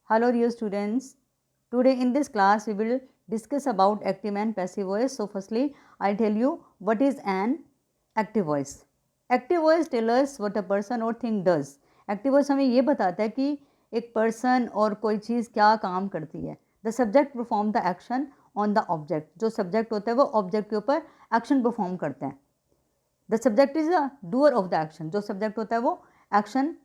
Hello dear students. Today in this class we will discuss about active and passive voice. So firstly I'll tell you what is an active voice. Active voice tells us what a person or thing does. Active voice हमें ये बताता है कि एक person और कोई चीज़ क्या काम करती है. The subject perform the action on the object. जो subject होता है वो object के ऊपर action perform करते हैं. The subject is the doer of the action. जो subject होता है वो action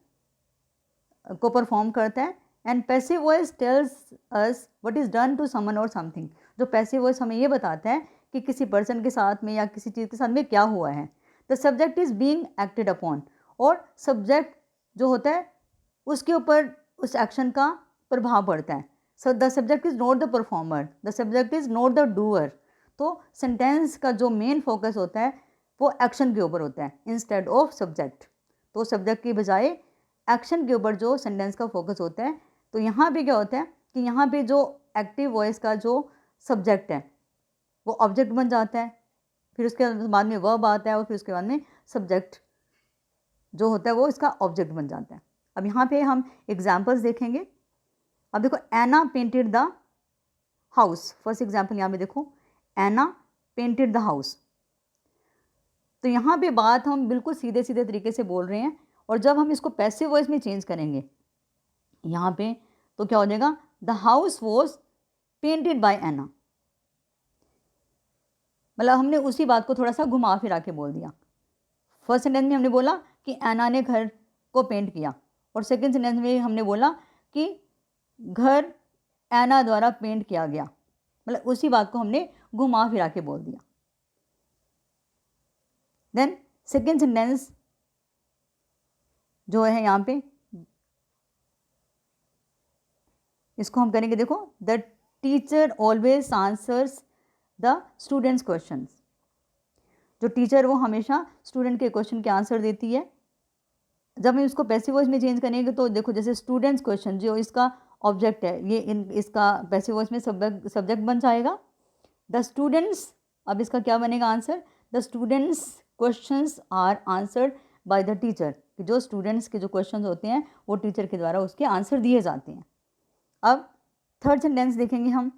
को परफॉर्म करता है. And passive voice tells us what is done to someone or something. जो पैसिव वॉइस हमें ये बताता है कि किसी पर्सन के साथ में या किसी चीज़ के साथ में क्या हुआ है. The subject is being acted upon. और सब्जेक्ट जो होता है उसके ऊपर उस एक्शन का प्रभाव पड़ता है. So the subject is not the performer, the subject is not the doer. तो सेंटेंस का जो मेन फोकस होता है वो एक्शन के ऊपर होता है इंस्टेड ऑफ सब्जेक्ट. तो सब्जेक्ट की बजाय एक्शन के ऊपर जो सेंटेंस का फोकस होता है. तो यहाँ पे क्या होता है कि यहाँ पे जो एक्टिव वॉइस का जो सब्जेक्ट है वो ऑब्जेक्ट बन जाता है. फिर उसके बाद में वर्ब आता है और फिर उसके बाद में सब्जेक्ट जो होता है वो इसका ऑब्जेक्ट बन जाता है. अब यहाँ पे हम एग्जाम्पल्स देखेंगे. अब देखो, Anna painted the house. First example यहाँ पे देखो, एना पेंटेड द हाउस. तो यहाँ पे बात हम बिल्कुल सीधे सीधे तरीके से बोल रहे हैं. और जब हम इसको पैसिव वॉइस में चेंज करेंगे यहाँ पे तो क्या हो जाएगा, the house was painted by Anna. मतलब हमने उसी बात को थोड़ा सा घुमा फिरा के बोल दिया. फर्स्ट सेंटेंस में हमने बोला कि एना ने घर को पेंट किया और सेकंड सेंटेंस में हमने बोला कि घर एना द्वारा पेंट किया गया. मतलब उसी बात को हमने घुमा फिरा के बोल दिया. देन सेकंड सेंटेंस जो है यहाँ पे इसको हम करेंगे. देखो, the teacher always answers the students questions. जो टीचर वो हमेशा स्टूडेंट के क्वेश्चन के आंसर देती है. जब हम इसको पैसिव वॉइस में चेंज करेंगे तो देखो, जैसे स्टूडेंट्स क्वेश्चन जो इसका ऑब्जेक्ट है ये इसका पैसिव वॉइस में सब्जेक्ट बन जाएगा. द स्टूडेंट्स, अब इसका क्या बनेगा answer, the students questions are answered by the teacher. जो स्टूडेंट्स के जो क्वेश्चन होते हैं वो टीचर के द्वारा उसके आंसर दिए जाते हैं. अब थर्ड सेंटेंस देखेंगे हम.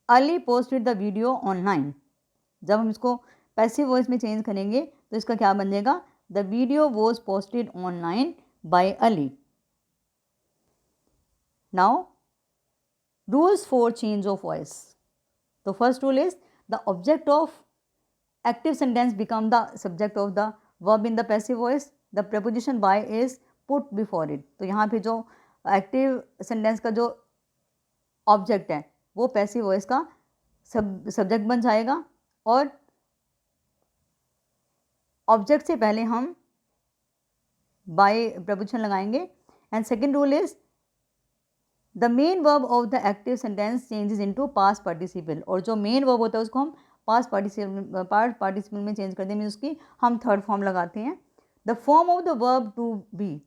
Ali posted the video online. जब हम इसको पैसिव वॉइस में चेंज करेंगे तो इसका क्या बन जाएगा, the video was posted online by Ali. Now rules for change of voice. तो first rule is the object of active sentence become the subject of the verb in the passive voice. The preposition by is put before it. तो यहाँ पे जो active sentence का जो object है वो passive voice का सब्जेक्ट बन जाएगा और ऑब्जेक्ट से पहले हम बाय प्रपोजिशन लगाएंगे. And second rule is the main verb of the active sentence changes into past participle. और जो मेन वर्ब होता है उसको हम पास्ट पार्टिसिपल में चेंज कर देंगे. उसकी हम थर्ड फॉर्म लगाते हैं. The form of the verb to be.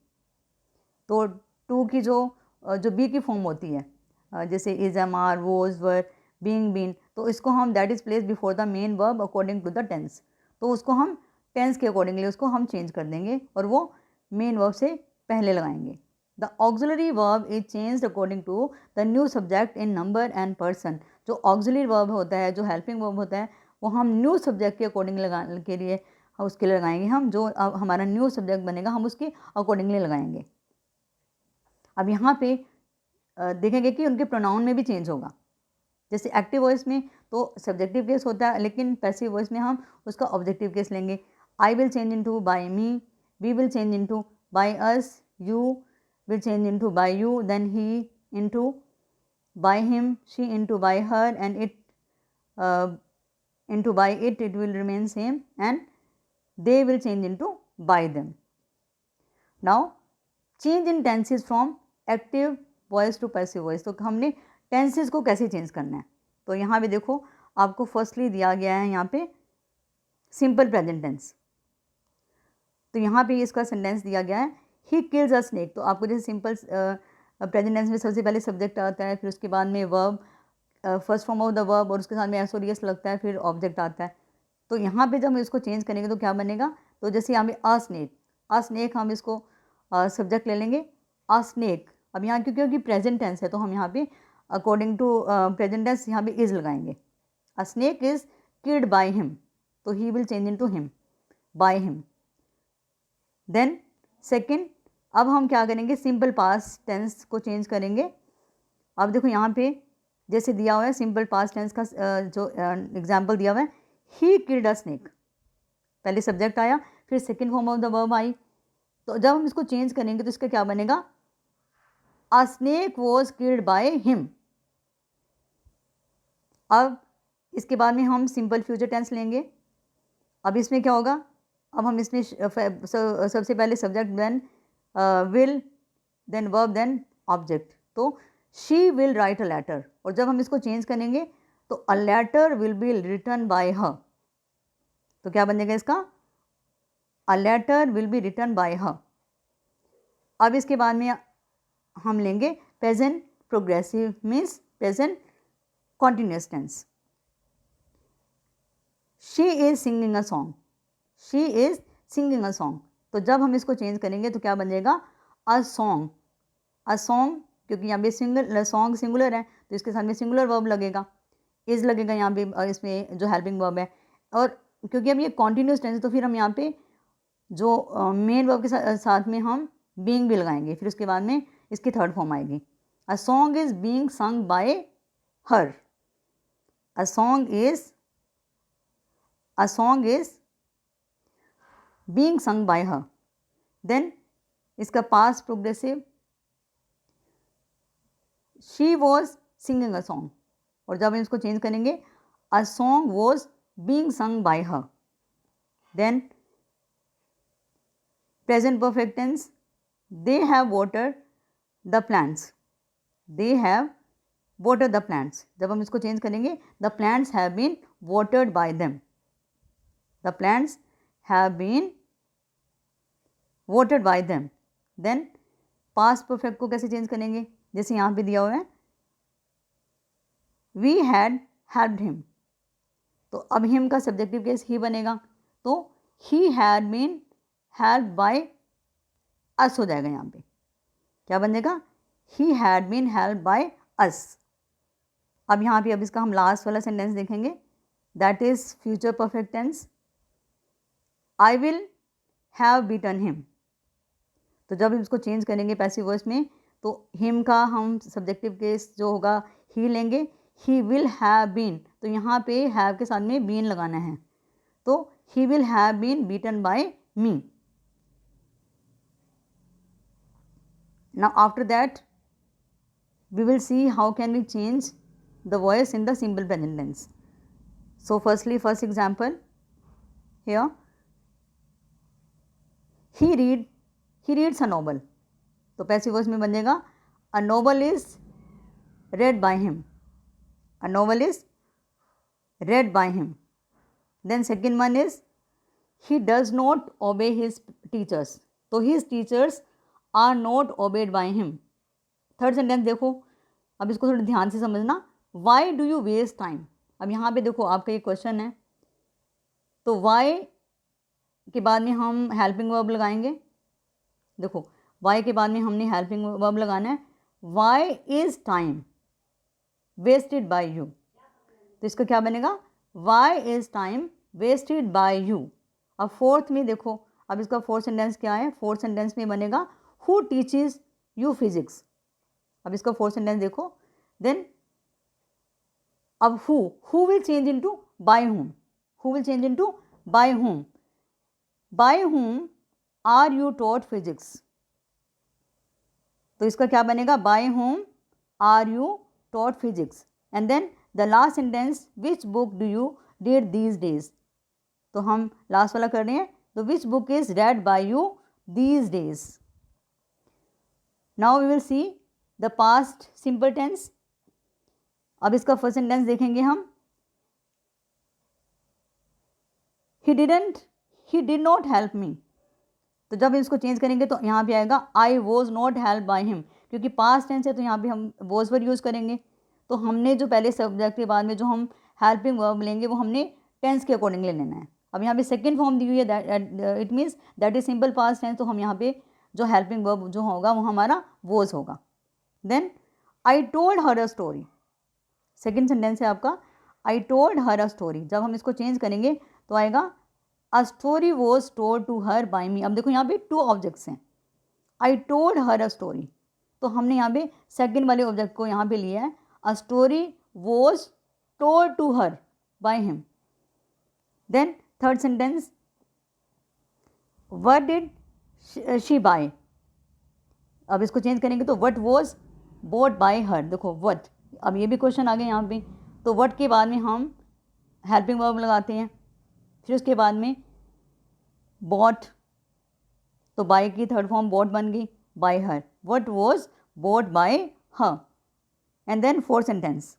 तो टू की जो बी की फॉर्म होती है जैसे is, am, are, was, were, being, been, तो इसको हम that is place before the main verb according to the tense. तो उसको हम टेंस के अकॉर्डिंगली उसको हम चेंज कर देंगे और वो मेन वर्ब से पहले लगाएंगे. The auxiliary verb is changed according to the new subject in number and person. जो ऑक्सिलरी वर्ब होता है, जो हेल्पिंग वर्ब होता है, वो हम न्यू सब्जेक्ट के अकॉर्डिंग लगाने के लिए उसके लिए लगाएंगे. हम जो हमारा न्यू सब्जेक्ट बनेगा हम उसके अकॉर्डिंगली लगाएंगे. अब यहाँ पे देखेंगे कि उनके प्रोनाउन में भी चेंज होगा. जैसे एक्टिव वॉइस में तो सब्जेक्टिव केस होता है, लेकिन पैसिव वॉइस में हम उसका ऑब्जेक्टिव केस लेंगे. I will change into by me, we will change into by us, you will change into by you, then he into by him, she into by her, and it into by it will remain same, and they will change into by them. Now change in tenses from active voice to passive voice. तो हमने tenses को कैसे change करना है. तो यहाँ पे देखो, आपको फर्स्टली दिया गया है यहाँ पे सिंपल प्रेजेंट टेंस. तो यहाँ पे इसका सेंटेंस दिया गया है, ही किल्स अ स्नेक. तो आपको जैसे सिंपल प्रेजेंट टेंस में सबसे पहले सब्जेक्ट आता है, फिर उसके बाद में verb, first form of the verb, और उसके साथ में एस और एस लगता है, फिर ऑब्जेक्ट आता है. तो यहाँ पे जब हम इसको चेंज करेंगे तो क्या बनेगा, तो जैसे यहाँ पे अ स्नेक हम इसको सब्जेक्ट ले लेंगे अ स्नेक, अब यहाँ क्योंकि प्रेजेंट टेंस है तो हम यहाँ पे अकॉर्डिंग टू प्रेजेंट टेंस यहाँ पे इज लगाएंगे। A snake is killed by him, तो he will change into him, by him. Then second, अब हम क्या करेंगे, सिंपल पास्ट टेंस को चेंज करेंगे। अब देखो यहाँ पे जैसे दिया हुआ है सिंपल पास्ट टेंस का जो एग्जाम्पल दिया हुआ है, ही किल्ड अ स्नेक, पहले सब्जेक्ट आया फिर second form of the verb I, तो जब हम इसको चेंज करेंगे तो इसका क्या बनेगा, अ snake was killed by him. अब इसके बाद में हम सिंपल फ्यूचर टेंस लेंगे। अब इसमें क्या होगा, अब हम इसमें सबसे पहले subject then will then verb then object, तो she will write a letter, और जब हम इसको चेंज करेंगे तो a letter will be written by her, तो क्या बनेगा इसका, a letter will be written by her. अब इसके बाद में हम लेंगे present progressive means present continuous tense. She is singing a song, she is singing a song, तो जब हम इसको चेंज करेंगे तो क्या बनेगा, अ सॉन्ग, अ सॉन्ग, क्योंकि यहाँ पे सॉन्ग सिंगुलर है तो इसके साथ में सिंगुलर वर्ब लगेगा, इज लगेगा यहाँ पे इसमें जो हेल्पिंग वर्ब है, और क्योंकि अब ये कॉन्टिन्यूस टेंस तो फिर हम यहाँ पे जो मेन वर्ब के साथ में हम बीइंग भी लगाएंगे, फिर उसके बाद में इसकी थर्ड फॉर्म आएगी। A song is being sung by her, a song is being sung by her. Then इसका past progressive, she was singing a song, और जब हम इसको चेंज करेंगे a song was being sung by her. Then present perfect tense, they have watered the plants, they have watered the plants, जब हम इसको change करेंगे the plants have been watered by them, the plants have been watered by them। then past perfect को कैसे change करेंगे, जैसे यहाँ पे दिया हुआ है we had helped him, तो अब him का सब्जेक्टिव केस ही बनेगा, तो he had been helped by us हो जाएगा, यहाँ पे क्या बनेगा, he had been helped by us। अब यहाँ पे अब इसका हम लास्ट वाला सेंटेंस देखेंगे, that is future perfect tense, I will have beaten him, तो जब हम इसको चेंज करेंगे पैसिव वॉइस में तो हिम का हम सब्जेक्टिव केस जो होगा ही लेंगे, ही विल हैव बीन, तो यहाँ पे हैव के साथ में बीन लगाना है, तो he will have been beaten by me. Now after that we will see how can we change the voice in the simple present tense. So firstly, first example here, he reads a novel, तो passive voice में बनेगा a novel is read by him, a novel is read by him। then second one is he does not obey his teachers, तो his teachers are not obeyed by him। Third sentence देखो, अब इसको थोड़ा ध्यान से समझना, why do you waste time, अब यहाँ पे देखो आपका ये क्वेश्चन है, तो वाई के बाद में हम हेल्पिंग वर्ब लगाएंगे, देखो वाई के बाद में हमने हेल्पिंग वर्ब लगाना है, why is time wasted by you, तो इसका क्या बनेगा, why is time wasted by you. अब फोर्थ में देखो, अब इसका फोर्थ सेंटेंस क्या है, फोर्थ सेंटेंस में बनेगा हु टीचेज यू फिजिक्स, अब इसका फोर्थ सेंटेंस देखो, देन अब who will change into by whom, who will change into by whom, by हुम आर यू टॉट फिजिक्स, तो इसका क्या बनेगा, बाय हुम आर यू टॉट फिजिक्स। And then the last sentence, which book do you read these days, तो हम लास्ट वाला कर रहे हैं, तो which book is read by you these days. Now we will see the past simple tense. अब इसका फर्स्ट सेंटेंस देखेंगे हम, he did not help me, तो जब इसको चेंज करेंगे तो यहाँ पे आएगा I was not help by him, क्योंकि पास्ट टेंस है तो यहाँ पे हम वॉज वर्ड यूज़ करेंगे, तो हमने जो पहले सब्जेक्ट के बाद में जो हम हेल्पिंग वर्ब लेंगे वो हमने टेंस के अकॉर्डिंगली लेना है। अब यहाँ पे सेकेंड फॉर्म दी हुई है, it means that is simple past tense, तो हम यहाँ पे जो हेल्पिंग वर्ब जो होगा वो हमारा वॉज होगा। Then I told her a story, second sentence है आपका आई टोल्ड हर अ स्टोरी। जब हम इसको चेंज करेंगे तो आएगा a story was told to her by me. अब देखो यहाँ पे टू ऑब्जेक्ट्स हैं, आई टोल्ड हर अ स्टोरी, तो हमने यहाँ पे सेकेंड वाले ऑब्जेक्ट को यहाँ पे लिया है, a story was told to her by him. Then third sentence what did she buy, अब इसको चेंज करेंगे तो what was bought by her. देखो व्हाट, अब ये भी क्वेश्चन आ गया यहाँ पे, तो व्हाट के बाद में हम हेल्पिंग वर्ब लगाते हैं, फिर उसके बाद में बॉट, तो बाय की थर्ड फॉर्म बॉट बन गई by her, what was bought by her. And then fourth sentence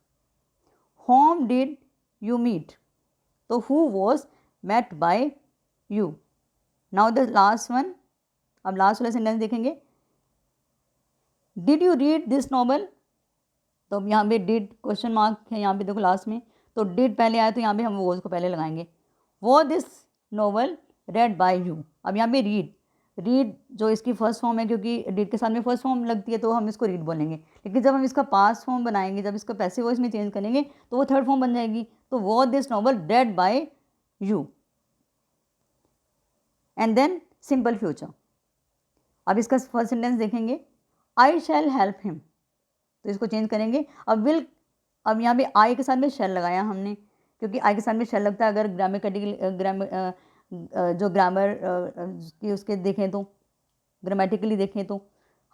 whom did you meet, तो who was met by you. Now the last one, अब लास्ट वाला सेंटेंस देखेंगे, did you read this novel, तो अब यहाँ पे डिड क्वेश्चन मार्क है यहाँ पे देखो लास्ट में, तो डिड पहले आया तो यहाँ पे हम वॉज को पहले लगाएंगे, वो this novel read by you. अब यहाँ पे रीड, रीड जो इसकी फर्स्ट फॉर्म है, क्योंकि डिड के साथ में फर्स्ट फॉर्म लगती है तो हम इसको रीड बोलेंगे, लेकिन जब हम इसका पास्ट फॉर्म बनाएंगे, जब इसका पैसिव वॉइस में चेंज करेंगे तो वो थर्ड फॉर्म बन जाएगी, तो वो this novel read by you. And then simple future, अब इसका फर्स्ट सेंटेंस देखेंगे आई शैल हेल्प हिम, तो इसको चेंज करेंगे, अब विल, अब यहाँ पे आई के साथ में शेल लगाया हमने, क्योंकि आई के साथ में शेल लगता है अगर जो ग्रामर की उसके देखें तो ग्रामेटिकली देखें तो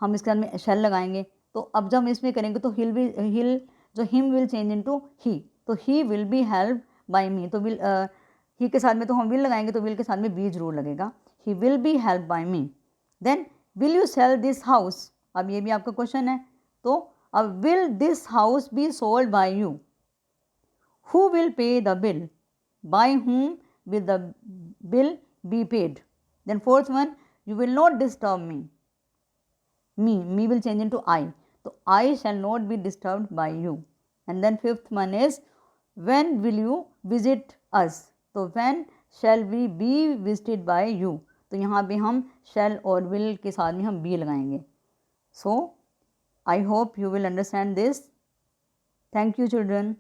हम इसके साथ में शेल लगाएंगे। तो अब जब हम इसमें करेंगे तो हिल जो him will change into he, तो he will be help by me, तो विल ही के साथ में तो हम विल लगाएंगे, तो विल के साथ में बी जरूर लगेगा, he will be help by me. Then will you sell this house, अब ये भी आपका क्वेश्चन है, तो अब will this house be sold by you, who will pay the bill, by whom will the bill be paid। then fourth one, you will not disturb me, me will change into I, so I shall not be disturbed by you। and then fifth one is when will you visit us, तो when shall we be visited by you, तो यहाँ पे हम shall और will के साथ में हम be लगाएंगे। so I hope you will understand this। thank you children।